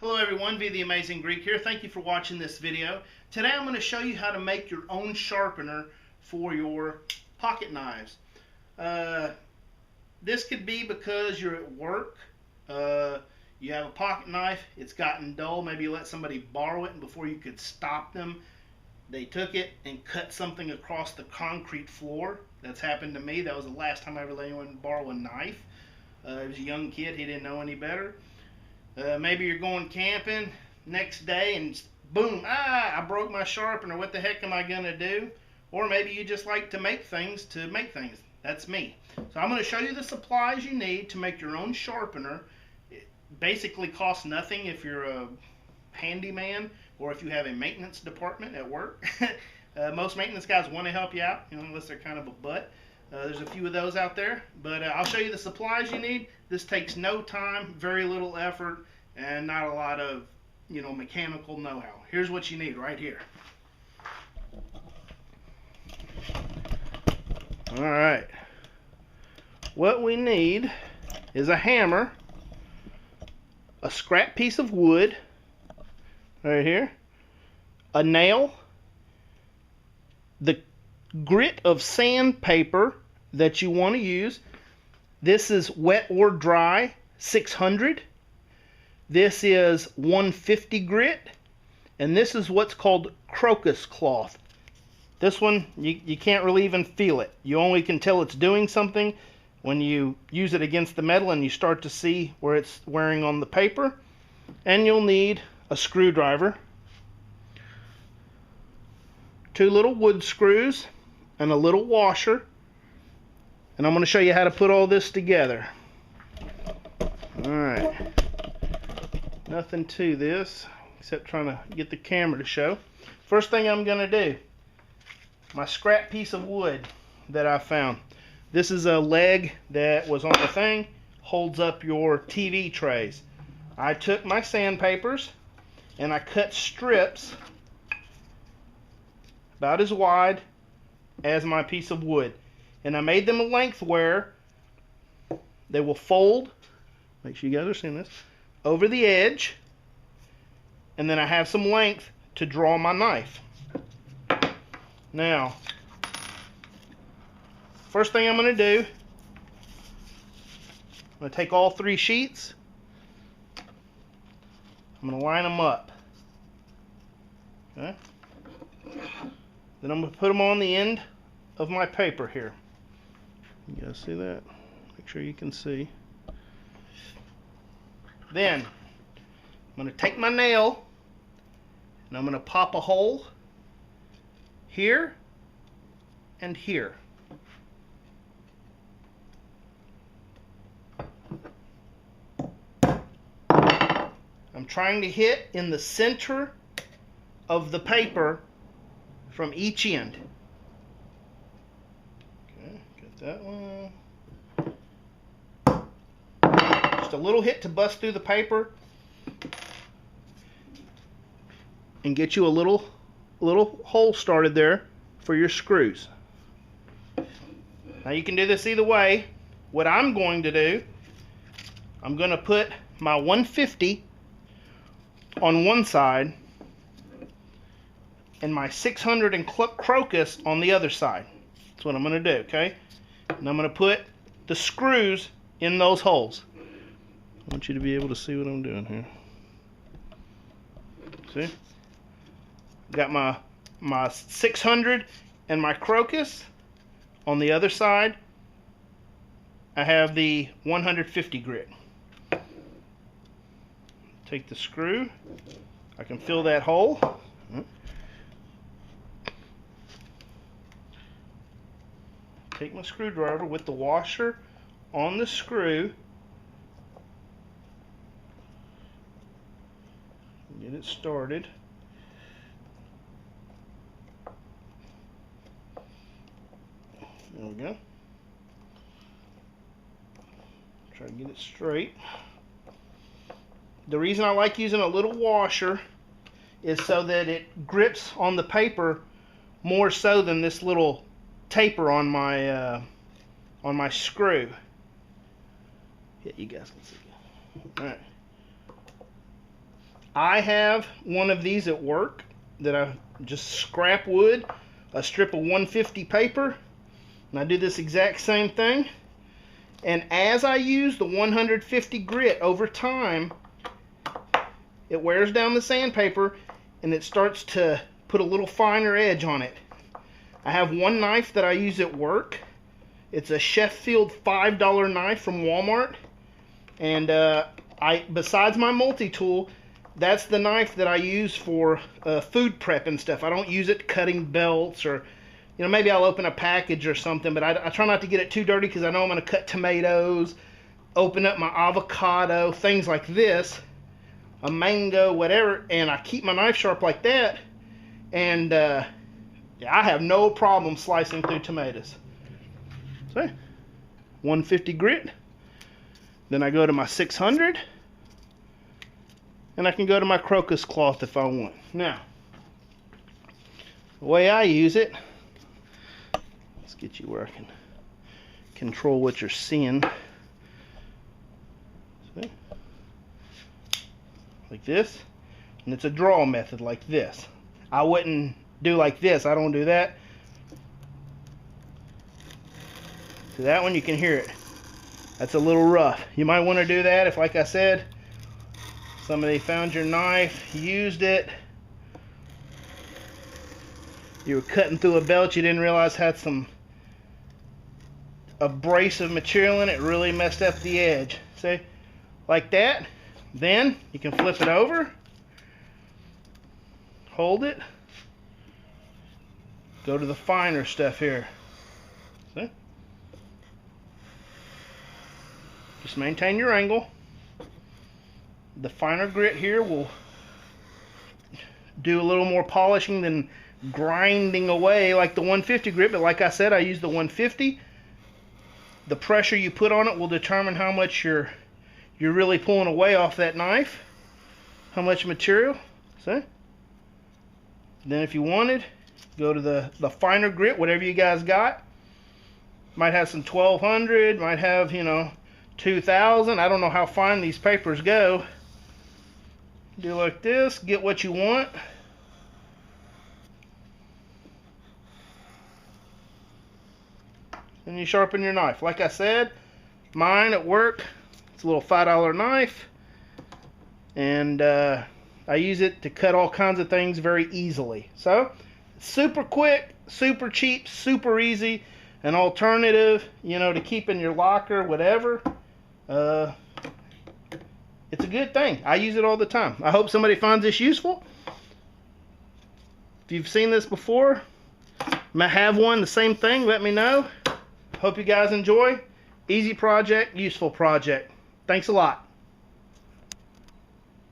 Hello everyone, V the Amazing Greek here. Thank you for watching this video. Today I'm going to show you how to make your own sharpener for your pocket knives. This could be because you're at work, you have a pocket knife, it's gotten dull, maybe you let somebody borrow it and before you could stop them, they took it and cut something across the concrete floor. That's happened to me. That was the last time I ever let anyone borrow a knife. He was a young kid, he didn't know any better. Maybe you're going camping next day and boom, I broke my sharpener. What the heck am I going to do? Or maybe you just like to make things. That's me. So I'm going to show you the supplies you need to make your own sharpener. It basically costs nothing if you're a handyman or if you have a maintenance department at work. Most maintenance guys want to help you out, unless they're kind of a butt. There's a few of those out there, but I'll show you the supplies you need. This takes no time, very little effort, and not a lot of, mechanical know-how. Here's what you need right here. All right. What we need is a hammer, a scrap piece of wood, right here, a nail, the grit of sandpaper that you want to use. This is wet or dry 600. This is 150 grit, and this is what's called crocus cloth. This one you can't really even feel it. You only can tell it's doing something when you use it against the metal and you start to see where it's wearing on the paper. And you'll need a screwdriver, 2 little wood screws, and a little washer. And I'm going to show you how to put all this together. Alright. Nothing to this except trying to get the camera to show. First thing I'm going to do, my scrap piece of wood that I found. This is a leg that was on the thing, holds up your TV trays. I took my sandpapers and I cut strips about as wide as my piece of wood. And I made them a length where they will fold, make sure you guys are seeing this, over the edge. And then I have some length to draw my knife. Now, first thing I'm going to do, I'm going to take all 3 sheets. I'm going to line them up. Okay. Then I'm going to put them on the end of my paper here. You guys see that? Make sure you can see. Then I'm going to take my nail and I'm going to pop a hole here and here. I'm trying to hit in the center of the paper from each end. Okay, get that one. Just a little hit to bust through the paper and get you a little hole started there for your screws. Now you can do this either way. What I'm going to do, I'm going to put my 150 on one side and my 600 and crocus on the other side. That's what I'm going to do, okay? And I'm going to put the screws in those holes. I want you to be able to see what I'm doing here. See? Got my 600 and my crocus. On the other side, I have the 150 grit. Take the screw. I can fill that hole. Take my screwdriver with the washer on the screw. Get it started. There we go. Try to get it straight. The reason I like using a little washer is so that it grips on the paper more so than this little taper on my screw. Yeah, you guys can see. All right. I have one of these at work that I just scrap wood, a strip of 150 paper, and I do this exact same thing. And as I use the 150 grit over time, it wears down the sandpaper and it starts to put a little finer edge on it. I have one knife that I use at work. It's a Sheffield $5 knife from Walmart. And besides my multi-tool, that's the knife that I use for food prep and stuff. I don't use it cutting belts, or maybe I'll open a package or something, but I try not to get it too dirty because I know I'm going to cut tomatoes, open up my avocado, things like this, a mango, whatever, and I keep my knife sharp like that, and yeah, I have no problem slicing through tomatoes. So, 150 grit. Then I go to my 600, and I can go to my crocus cloth if I want. Now, the way I use it, let's get you where I can control what you're seeing. See? Like this, and it's a draw method like this. I wouldn't do like this. I don't do that. So that one you can hear it. That's a little rough. You might want to do that if, like I said, somebody found your knife, used it, you were cutting through a belt you didn't realize had some abrasive material in it, really messed up the edge. See? Like that. Then you can flip it over, hold it, go to the finer stuff here. See? Just maintain your angle. The finer grit here will do a little more polishing than grinding away like the 150 grit, but like I said, I use the 150. The pressure you put on it will determine how much you're really pulling away off that knife, how much material. See? Then if you wanted, go to the finer grit, whatever you guys got. Might have some 1200, might have 2000. I don't know how fine these papers go. Do like this, get what you want. And you sharpen your knife. Like I said, mine at work, it's a little $5 knife. And I use it to cut all kinds of things very easily. So, super quick, super cheap, super easy. An alternative, to keep in your locker, whatever. It's a good thing. I use it all the time. I hope somebody finds this useful. If you've seen this before, might have one, the same thing, let me know. Hope you guys enjoy. Easy project, useful project. Thanks a lot.